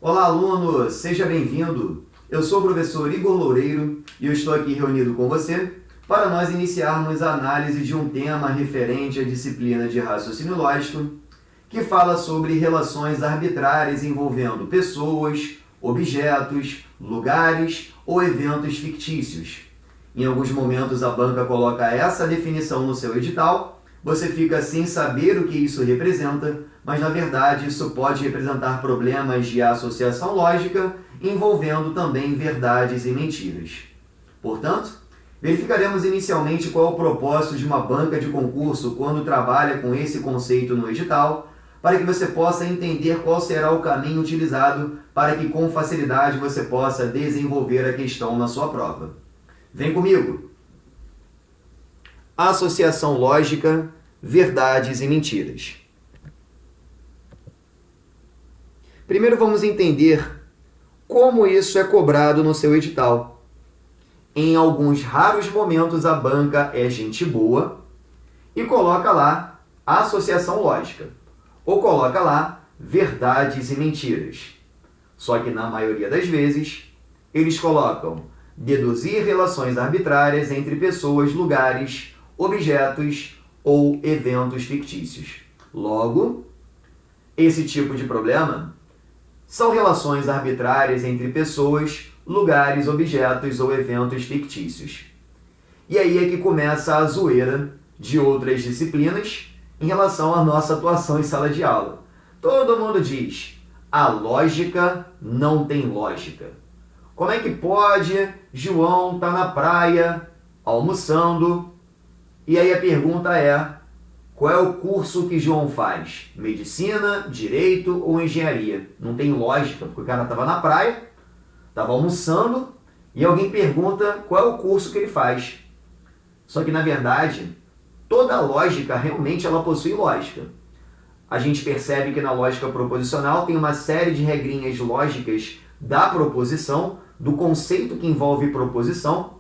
Olá, aluno! Seja bem-vindo! Eu sou o professor Igor Loureiro e eu estou aqui reunido com você para nós iniciarmos a análise de um tema referente à disciplina de raciocínio lógico, que fala sobre relações arbitrárias envolvendo pessoas, objetos, lugares ou eventos fictícios. Em alguns momentos a banca coloca essa definição no seu edital, você fica sem saber o que isso representa, mas na verdade isso pode representar problemas de associação lógica envolvendo também verdades e mentiras. Portanto, verificaremos inicialmente qual é o propósito de uma banca de concurso quando trabalha com esse conceito no edital, para que você possa entender qual será o caminho utilizado para que com facilidade você possa desenvolver a questão na sua prova. Vem comigo! Associação lógica, verdades e mentiras. Primeiro vamos entender como isso é cobrado no seu edital. Em alguns raros momentos a banca é gente boa e coloca lá associação lógica, ou coloca lá verdades e mentiras. Só que na maioria das vezes eles colocam deduzir relações arbitrárias entre pessoas, lugares, objetos ou eventos fictícios. Logo, esse tipo de problema são relações arbitrárias entre pessoas, lugares, objetos ou eventos fictícios. E aí é que começa a zoeira de outras disciplinas em relação à nossa atuação em sala de aula. Todo mundo diz, a lógica não tem lógica. Como é que pode João estar na praia almoçando? E aí a pergunta é, qual é o curso que João faz? Medicina, direito ou engenharia? Não tem lógica, porque o cara estava na praia, estava almoçando, e alguém pergunta qual é o curso que ele faz. Só que, na verdade, toda lógica realmente ela possui lógica. A gente percebe que na lógica proposicional tem uma série de regrinhas lógicas da proposição, do conceito que envolve proposição,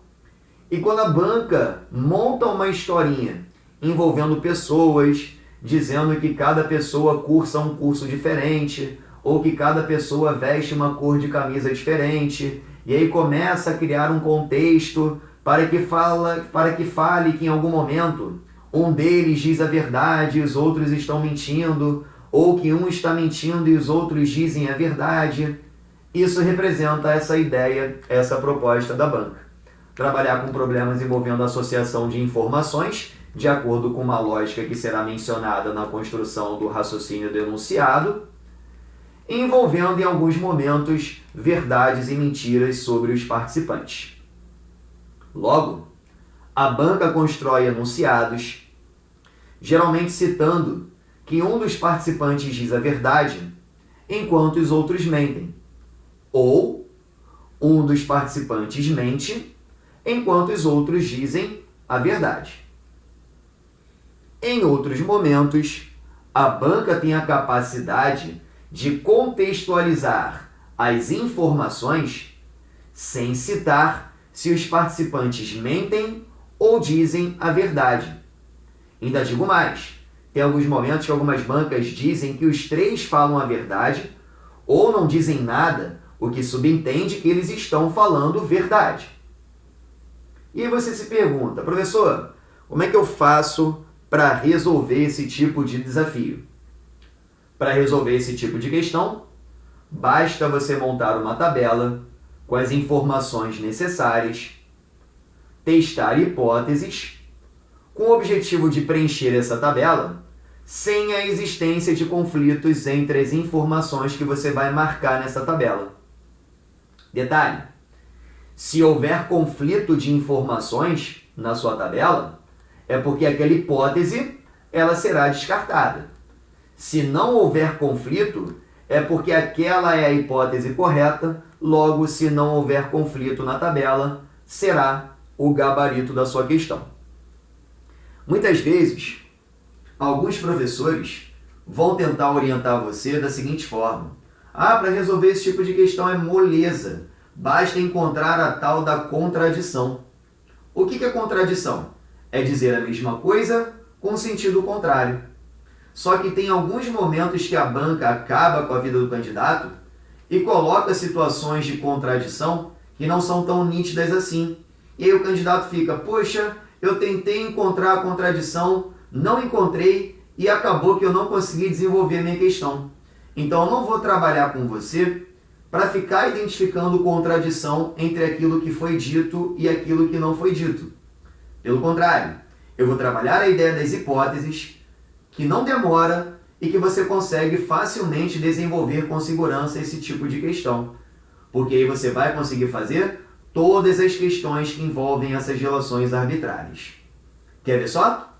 e quando a banca monta uma historinha envolvendo pessoas, dizendo que cada pessoa cursa um curso diferente, ou que cada pessoa veste uma cor de camisa diferente, e aí começa a criar um contexto para que fale que em algum momento um deles diz a verdade e os outros estão mentindo, ou que um está mentindo e os outros dizem a verdade. Isso representa essa ideia, essa proposta da banca. Trabalhar com problemas envolvendo associação de informações, de acordo com uma lógica que será mencionada na construção do raciocínio do enunciado, envolvendo em alguns momentos verdades e mentiras sobre os participantes. Logo, a banca constrói enunciados, geralmente citando que um dos participantes diz a verdade, enquanto os outros mentem, ou um dos participantes mente, enquanto os outros dizem a verdade. Em outros momentos, a banca tem a capacidade de contextualizar as informações sem citar se os participantes mentem ou dizem a verdade. Ainda digo mais, tem alguns momentos que algumas bancas dizem que os três falam a verdade ou não dizem nada, o que subentende que eles estão falando verdade. E aí você se pergunta, professor, como é que eu faço para resolver esse tipo de desafio? Para resolver esse tipo de questão, basta você montar uma tabela com as informações necessárias, testar hipóteses, com o objetivo de preencher essa tabela sem a existência de conflitos entre as informações que você vai marcar nessa tabela. Detalhe, se houver conflito de informações na sua tabela, é porque aquela hipótese ela será descartada. Se não houver conflito, é porque aquela é a hipótese correta, logo, se não houver conflito na tabela, será o gabarito da sua questão. Muitas vezes, alguns professores vão tentar orientar você da seguinte forma. Para resolver esse tipo de questão é moleza, basta encontrar a tal da contradição. O que é contradição? É dizer a mesma coisa com sentido contrário. Só que tem alguns momentos que a banca acaba com a vida do candidato e coloca situações de contradição que não são tão nítidas assim. E aí o candidato fica, poxa, eu tentei encontrar a contradição, não encontrei e acabou que eu não consegui desenvolver a minha questão. Então eu não vou trabalhar com você para ficar identificando contradição entre aquilo que foi dito e aquilo que não foi dito. Pelo contrário, eu vou trabalhar a ideia das hipóteses, que não demora e que você consegue facilmente desenvolver com segurança esse tipo de questão. Porque aí você vai conseguir fazer todas as questões que envolvem essas relações arbitrárias. Quer ver só?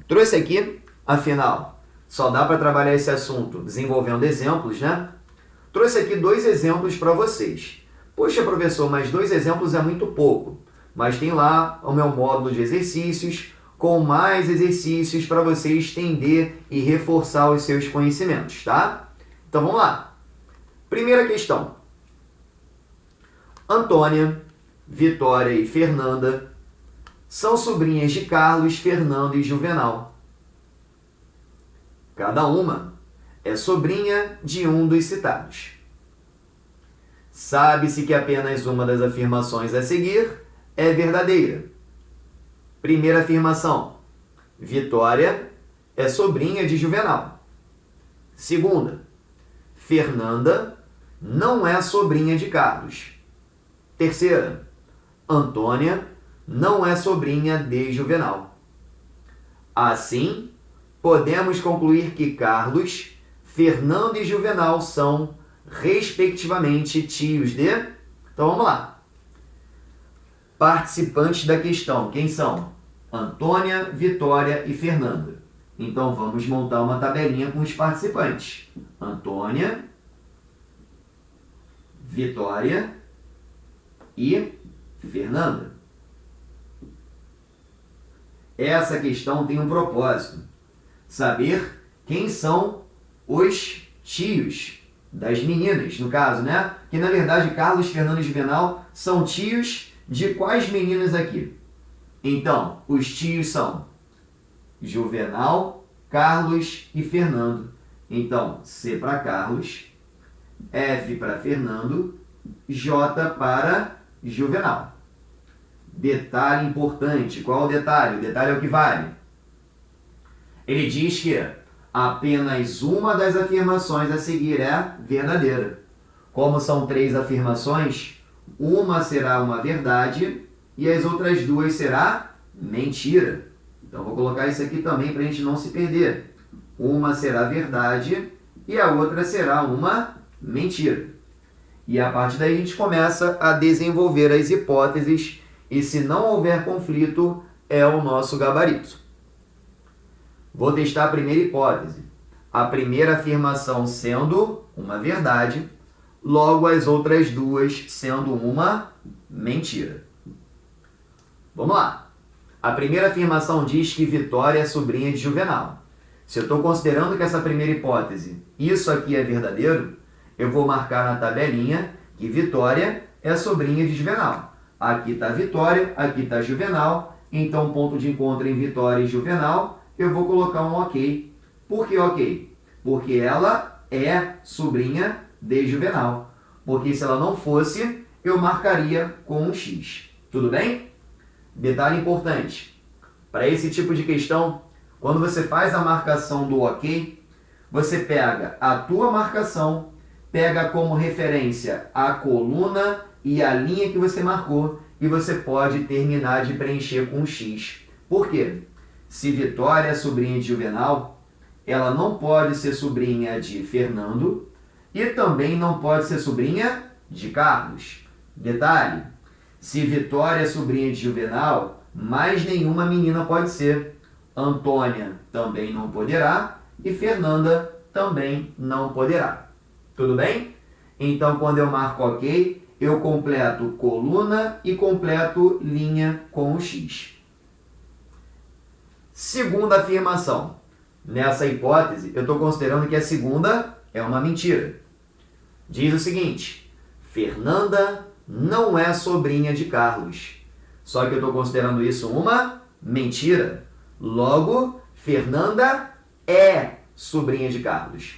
Trouxe aqui, afinal, só dá para trabalhar esse assunto desenvolvendo exemplos, né? Trouxe aqui 2 exemplos para vocês. Poxa, professor, mas 2 exemplos é muito pouco. Mas tem lá o meu módulo de exercícios com mais exercícios para você estender e reforçar os seus conhecimentos, tá? Então vamos lá. Primeira questão. Antônia, Vitória e Fernanda são sobrinhas de Carlos, Fernando e Juvenal. Cada uma é sobrinha de um dos citados. Sabe-se que apenas uma das afirmações a seguir é verdadeira. Primeira afirmação: Vitória é sobrinha de Juvenal. Segunda: Fernanda não é sobrinha de Carlos. Terceira: Antônia não é sobrinha de Juvenal. Assim, podemos concluir que Carlos, Fernando e Juvenal são, respectivamente, tios de... Então vamos lá. Participantes da questão, quem são? Antônia, Vitória e Fernanda. Então vamos montar uma tabelinha com os participantes. Antônia, Vitória e Fernanda. Essa questão tem um propósito: saber quem são os tios das meninas, no caso, né? Que na verdade Carlos, Fernando e Juvenal são tios de quais meninas aqui? Então, os tios são Juvenal, Carlos e Fernando. Então, C para Carlos, F para Fernando, J para Juvenal. Detalhe importante. Qual o detalhe? O detalhe é o que vale. Ele diz que apenas uma das afirmações a seguir é verdadeira. Como são 3 afirmações, uma será uma verdade e as outras 2 será mentira. Então vou colocar isso aqui também para a gente não se perder. Uma será verdade e a outra será uma mentira. E a partir daí a gente começa a desenvolver as hipóteses e se não houver conflito, é o nosso gabarito. Vou testar a primeira hipótese. A primeira afirmação sendo uma verdade, logo as outras 2 sendo uma mentira. Vamos lá. A primeira afirmação diz que Vitória é sobrinha de Juvenal. Se eu estou considerando que essa primeira hipótese, isso aqui é verdadeiro, eu vou marcar na tabelinha que Vitória é sobrinha de Juvenal. Aqui está Vitória, aqui está Juvenal, então ponto de encontro em Vitória e Juvenal, eu vou colocar um ok. Por que ok? Porque ela é sobrinha de Juvenal. Porque se ela não fosse, eu marcaria com um X. Tudo bem? Detalhe importante. Para esse tipo de questão, quando você faz a marcação do ok, você pega a tua marcação, pega como referência a coluna e a linha que você marcou e você pode terminar de preencher com um X. Por quê? Se Vitória é sobrinha de Juvenal, ela não pode ser sobrinha de Fernando e também não pode ser sobrinha de Carlos. Detalhe, se Vitória é sobrinha de Juvenal, mais nenhuma menina pode ser. Antônia também não poderá e Fernanda também não poderá. Tudo bem? Então, quando eu marco ok, eu completo coluna e completo linha com o X. Segunda afirmação. Nessa hipótese, eu estou considerando que a segunda é uma mentira. Diz o seguinte: Fernanda não é sobrinha de Carlos. Só que eu estou considerando isso uma mentira. Logo, Fernanda é sobrinha de Carlos.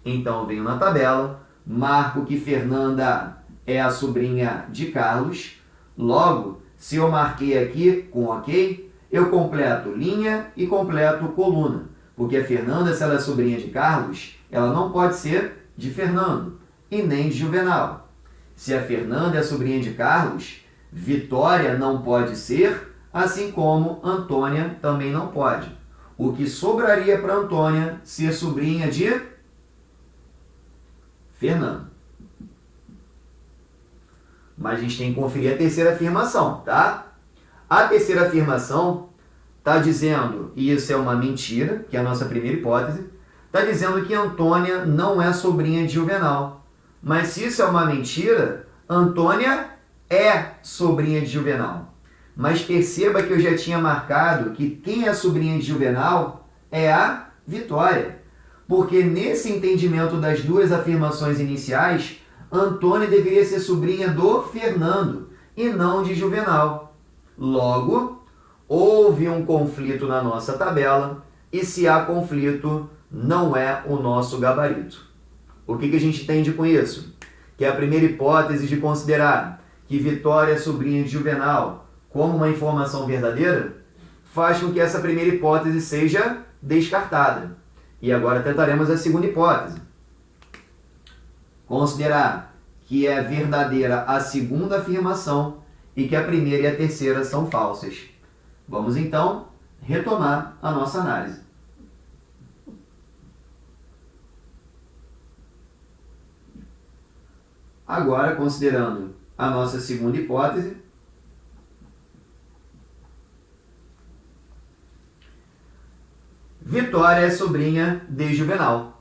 Então, venho na tabela, marco que Fernanda é a sobrinha de Carlos. Logo, se eu marquei aqui com OK, eu completo linha e completo coluna. Porque a Fernanda, se ela é sobrinha de Carlos, ela não pode ser de Fernando e nem de Juvenal. Se a Fernanda é sobrinha de Carlos, Vitória não pode ser, assim como Antônia também não pode. O que sobraria para Antônia ser sobrinha de Fernando. Mas a gente tem que conferir a terceira afirmação, tá? A terceira afirmação está dizendo, e isso é uma mentira, que é a nossa primeira hipótese, está dizendo que Antônia não é sobrinha de Juvenal. Mas se isso é uma mentira, Antônia é sobrinha de Juvenal. Mas perceba que eu já tinha marcado que quem é sobrinha de Juvenal é a Vitória. Porque nesse entendimento das duas afirmações iniciais, Antônia deveria ser sobrinha do Fernando e não de Juvenal. Logo, houve um conflito na nossa tabela e se há conflito, não é o nosso gabarito. O que a gente entende com isso? Que a primeira hipótese de considerar que Vitória é sobrinha de Juvenal como uma informação verdadeira faz com que essa primeira hipótese seja descartada. E agora tentaremos a segunda hipótese. Considerar que é verdadeira a segunda afirmação e que a primeira e a terceira são falsas. Vamos então retomar a nossa análise. Agora, considerando a nossa segunda hipótese, Vitória é sobrinha de Juvenal.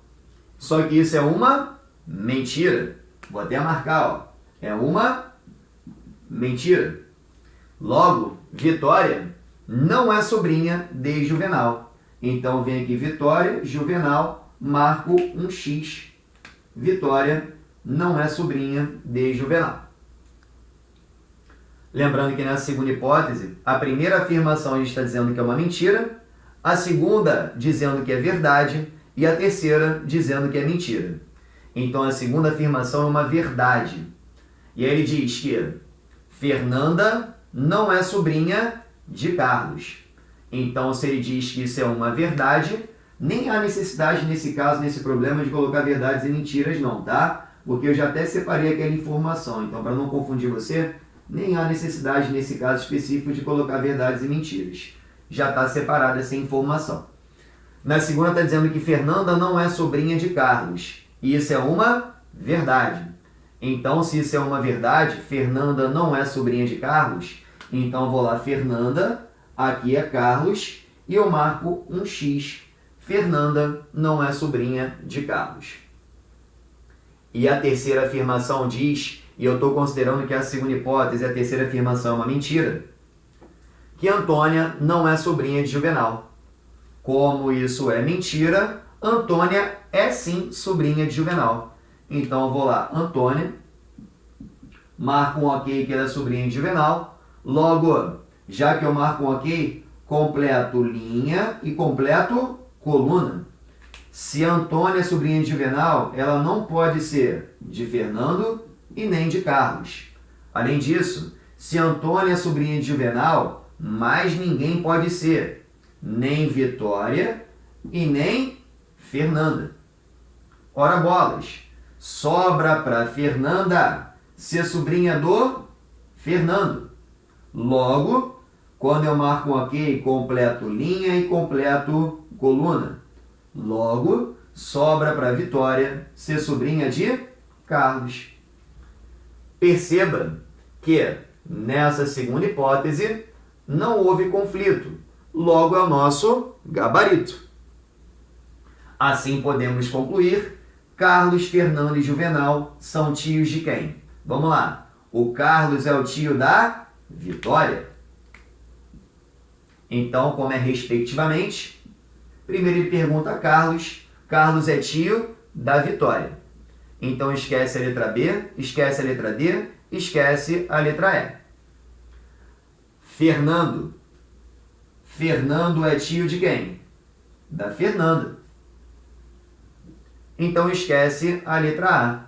Só que isso é uma mentira. Vou até marcar, ó. É uma mentira. Logo, Vitória não é sobrinha de Juvenal. Então, vem aqui Vitória, Juvenal, marco um X. Vitória não é sobrinha de Juvenal. Lembrando que nessa segunda hipótese, a primeira afirmação a gente está dizendo que é uma mentira, a segunda dizendo que é verdade e a terceira dizendo que é mentira. Então a segunda afirmação é uma verdade. E aí ele diz que Fernanda não é sobrinha de Carlos. Então se ele diz que isso é uma verdade, nem há necessidade nesse caso, nesse problema, de colocar verdades e mentiras não, tá? Porque eu já até separei aquela informação. Então para não confundir você, nem há necessidade nesse caso específico de colocar verdades e mentiras. Já está separada essa informação. Na segunda está dizendo que Fernanda não é sobrinha de Carlos. E isso é uma verdade. Então, se isso é uma verdade, Fernanda não é sobrinha de Carlos, então vou lá, Fernanda, aqui é Carlos, e eu marco um X. Fernanda não é sobrinha de Carlos. E a terceira afirmação diz, e eu estou considerando que a segunda hipótese, a terceira afirmação é uma mentira, que Antônia não é sobrinha de Juvenal. Como isso é mentira, Antônia é sim sobrinha de Juvenal. Então eu vou lá, Antônia, marco um OK que ela é sobrinha de Juvenal. Logo, já que eu marco um OK, completo linha e completo coluna. Se Antônia é sobrinha de Juvenal, ela não pode ser de Fernando e nem de Carlos. Além disso, se Antônia é sobrinha de Juvenal, mais ninguém pode ser, nem Vitória e nem Fernanda. Ora bolas, sobra para Fernanda ser sobrinha do Fernando. Logo, quando eu marco um OK, completo linha e completo coluna. Logo, sobra para Vitória ser sobrinha de Carlos. Perceba que nessa segunda hipótese não houve conflito. Logo é o nosso gabarito. Assim podemos concluir, Carlos, Fernando e Juvenal são tios de quem? Vamos lá. O Carlos é o tio da Vitória. Então, como é respectivamente, primeiro ele pergunta a Carlos. Carlos é tio da Vitória. Então esquece a letra B, esquece a letra D, esquece a letra E. Fernando. Fernando é tio de quem? Da Fernanda. Então esquece a letra A.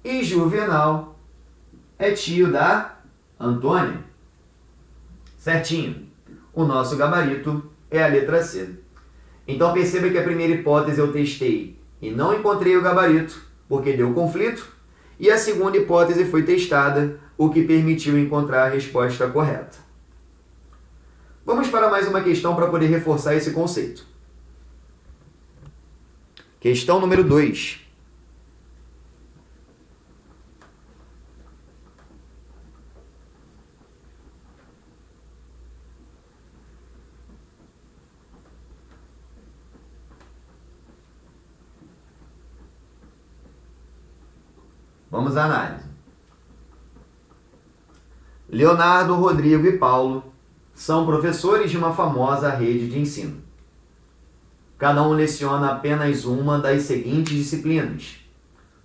E Juvenal é tio da Antônia. Certinho. O nosso gabarito é a letra C. Então perceba que a primeira hipótese eu testei e não encontrei o gabarito, porque deu conflito. E a segunda hipótese foi testada, o que permitiu encontrar a resposta correta. Vamos para mais uma questão para poder reforçar esse conceito. Questão número 2. Vamos à análise. Leonardo, Rodrigo e Paulo são professores de uma famosa rede de ensino. Cada um leciona apenas uma das seguintes disciplinas: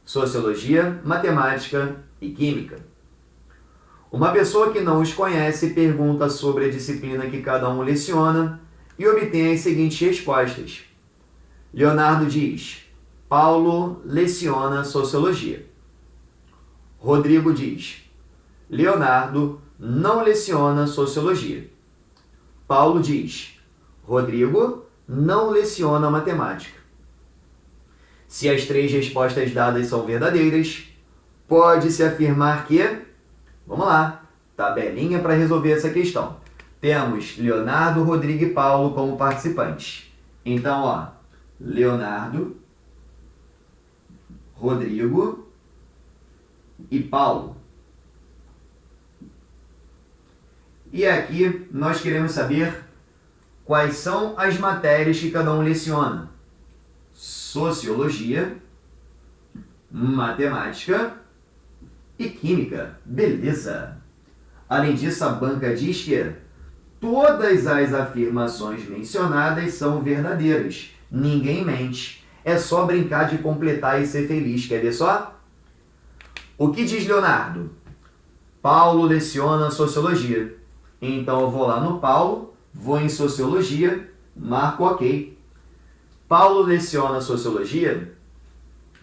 Sociologia, Matemática e Química. Uma pessoa que não os conhece pergunta sobre a disciplina que cada um leciona e obtém as seguintes respostas. Leonardo diz: Paulo leciona Sociologia. Rodrigo diz: Leonardo não leciona Sociologia. Paulo diz: Rodrigo não leciona Matemática. Se as três respostas dadas são verdadeiras, pode-se afirmar que... Vamos lá, tabelinha para resolver essa questão. Temos Leonardo, Rodrigo e Paulo como participantes. Então, ó, Leonardo, Rodrigo e Paulo. E aqui nós queremos saber quais são as matérias que cada um leciona. Sociologia, Matemática e Química. Beleza! Além disso, a banca diz que todas as afirmações mencionadas são verdadeiras. Ninguém mente. É só brincar de completar e ser feliz. Quer ver só? O que diz Leonardo? Paulo leciona Sociologia. Então eu vou lá no Paulo, vou em Sociologia, marco OK. Paulo leciona Sociologia,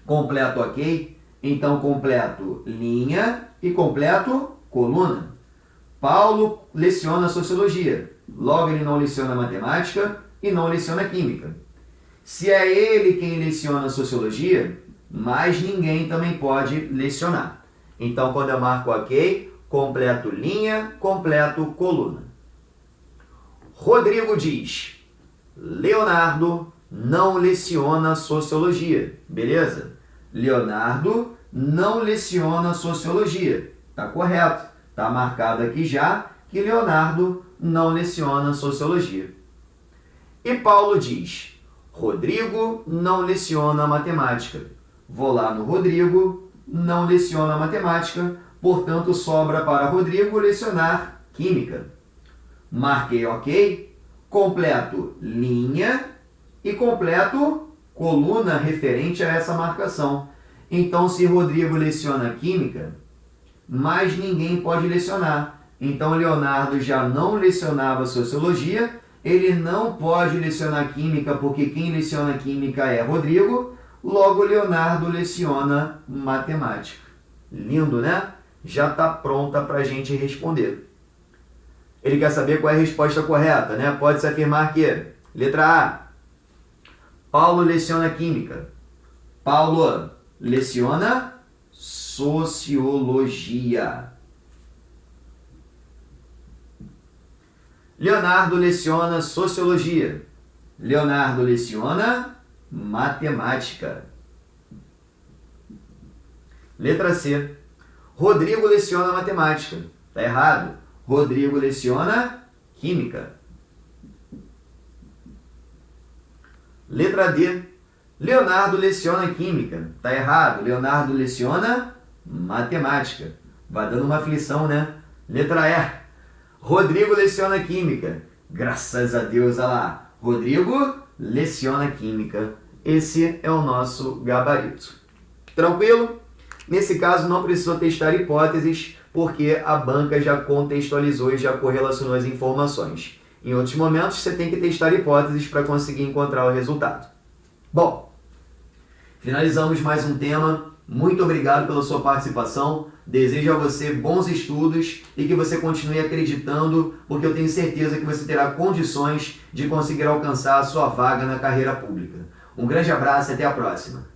completo OK. Então completo linha e completo coluna. Paulo leciona Sociologia, logo ele não leciona Matemática e não leciona Química. Se é ele quem leciona Sociologia, mais ninguém também pode lecionar. Então quando eu marco OK, completo linha, completo coluna. Rodrigo diz: Leonardo não leciona Sociologia. Beleza? Leonardo não leciona Sociologia. Tá correto. Tá marcado aqui já que Leonardo não leciona Sociologia. E Paulo diz: Rodrigo não leciona Matemática. Vou lá no Rodrigo, não leciona Matemática, portanto sobra para Rodrigo lecionar Química. Marquei OK, completo linha e completo coluna referente a essa marcação. Então, se Rodrigo leciona Química, mais ninguém pode lecionar. Então, Leonardo já não lecionava Sociologia, ele não pode lecionar Química, porque quem leciona Química é Rodrigo, logo Leonardo leciona Matemática. Lindo, né? Já está pronta para a gente responder. Ele quer saber qual é a resposta correta, né? Pode-se afirmar que, letra A, Paulo leciona Química. Paulo leciona Sociologia. Leonardo leciona Sociologia. Leonardo leciona Matemática. Letra C. Rodrigo leciona Matemática. Está errado. Rodrigo leciona Química. Letra D. Leonardo leciona Química. Está errado. Leonardo leciona Matemática. Vai dando uma aflição, né? Letra E. Rodrigo leciona Química. Graças a Deus, olha lá. Rodrigo leciona Química. Esse é o nosso gabarito. Tranquilo? Nesse caso, não precisou testar hipóteses, porque a banca já contextualizou e já correlacionou as informações. Em outros momentos, você tem que testar hipóteses para conseguir encontrar o resultado. Bom, Finalizamos mais um tema. Muito obrigado pela sua participação. Desejo a você bons estudos e que você continue acreditando, porque eu tenho certeza que você terá condições de conseguir alcançar a sua vaga na carreira pública. Um grande abraço e até a próxima.